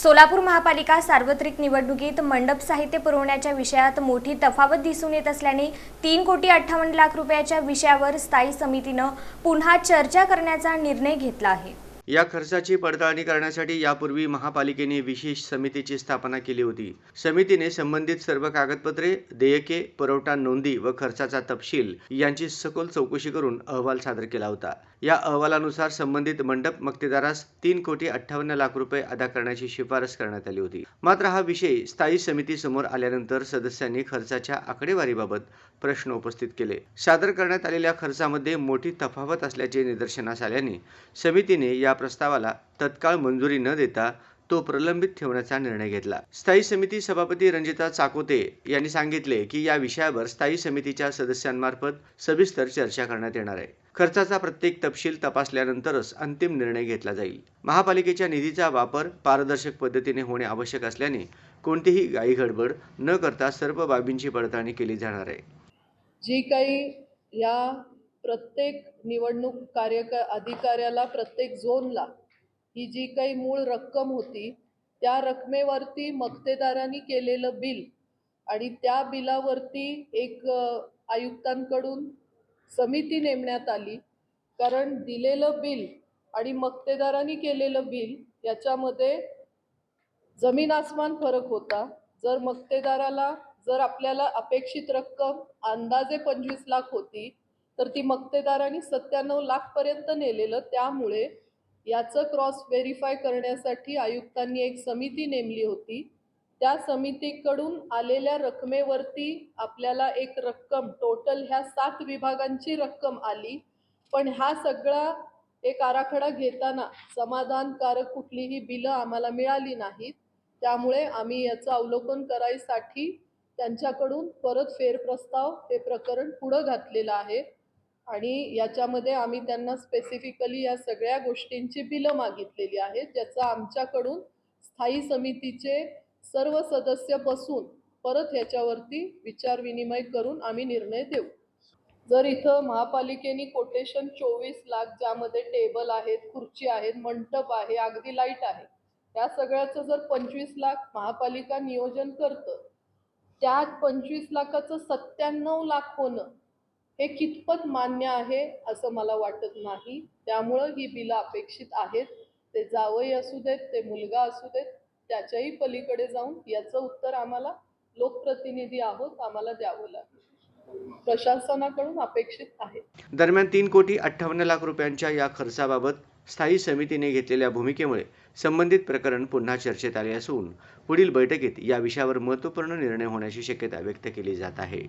सोलापूर महापालिका सार्वत्रिक निवडणुकीत मंडप साहित्य पुरवण्याच्या विषयात मोठी तफावत दिसून येत असल्याने 3,58,00,000 रुपयाच्या विषयावर स्थायी समितीने पुन्हा चर्चा करण्याचा निर्णय घेतला आहे। या खर्चाची पडताळणी करण्यासाठी यापूर्वी महापालिकेने विशेष समितीची स्थापना केली होती। समितीने संबंधित सर्व कागदपत्रे, देयके, पुरवठा नोंदी व खर्चाचा तपशील यांची सखोल चौकशी करून अहवाल सादर केला होता। या अहवालानुसार संबंधित मंडप मक्तेदारास 3,58,00,000 रुपये अदा करण्याची शिफारस करण्यात आली होती। मात्र हा विषय स्थायी समिती समोर आल्यानंतर सदस्यांनी खर्चाच्या आकडेवारीबाबत प्रश्न उपस्थित केले। सादर करण्यात आलेल्या खर्चामध्ये मोठी तफावत असल्याचे निदर्शनास आल्याने समितीने या प्रस्तावाला तत्काळ मंजुरी न देता तो प्रलंबित ठेवण्याचा निर्णय घेतला। स्थायी समिती सभापती रंजिता चाकोते यांनी सांगितले की या विषयावर स्थायी समितीच्या सदस्यांमार्फत सविस्तर चर्चा करण्यात येणार आहे। खर्चाचा प्रत्येक तपशील तपासल्यानंतरच अंतिम निर्णय घेतला जाईल। महापालिकेच्या निधीचा वापर पारदर्शक पद्धतीने होणे आवश्यक असल्याने कोणतीही घाईगडबड न करता सर्व बाबींची पडताळणी केली जाणार आहे। जी काही या प्रत्येक निवडणूक अधिकाऱ्याला प्रत्येक झोनला ही जी काही मूळ रक्कम होती त्या रकमेवरती मक्तेदारांनी केलेलं बिल आणि त्या बिलावरती एक आयुक्तांकडून समिती नेमण्यात आली। कारण दिलेलं बिल आणि मक्तेदारांनी केलेलं बिल याच्यामध्ये जमीन आसमान फरक होता। जर आपल्याला अपेक्षित रक्कम अंदाजे 25 लाख होती तर ती मक्तेदारांनी 97 लाख पर्यंत नेलेलं। त्यामुळे याचं क्रॉस व्हेरीफाय करण्यासाठी आयुक्तांनी एक समिती नेमली होती। त्या समितीकडून आलेल्या रकमेवरती आपल्याला एक रक्कम टोटल ह्या 7 विभागांची रक्कम आली। पण हा सगळा एक आराखडा घेताना समाधानकारक कुठलीही बिलं आम्हाला मिळाली नाहीत। त्यामुळे आम्ही याचं अवलोकन करायसाठी त्यांच्याकडून परत फेरप्रस्ताव हे प्रकरण पुढे घातलेलं आहे आणि याच्यामध्ये आम्ही त्यांना स्पेसिफिकली या सगळ्या गोष्टींची बिलं मागितलेली आहेत, ज्याचा आमच्याकडून स्थायी समितीचे सर्व सदस्य बसून परत याच्यावरती विचार विनिमय करून आम्ही निर्णय देऊ। जर इथं महापालिकेने कोटेशन 24 लाख, ज्यामध्ये टेबल आहेत, खुर्ची आहेत, मंडप आहे, अगदी लाईट आहे, या सगळ्याचं जर 25 लाख महापालिका नियोजन करतं, त्यात 25 लाखाचं 97 लाख होणं हे कितपत मान्य आहे असं मला वाटत नाही। त्यामुळं ही बिलं अपेक्षित आहेत। ते जावई असू देत, ते मुलगा असू देत, त्याच्याही पलीकडे जाऊन याचं उत्तर आम्हाला लोकप्रतिनिधी आहोत आम्हाला द्यावं लागेल, प्रशासनाकडून अपेक्षित आहे। दरम्यान 3,58,00,000 रुपयांच्या या खर्चाबाबत स्थायी समितीने घेतलेल्या भूमिकेमुळे संबंधित प्रकरण पुन्हा चर्चेत आले असून पुढील बैठकीत या विषयावर महत्त्वपूर्ण निर्णय होण्याची शक्यता व्यक्त केली जात आहे।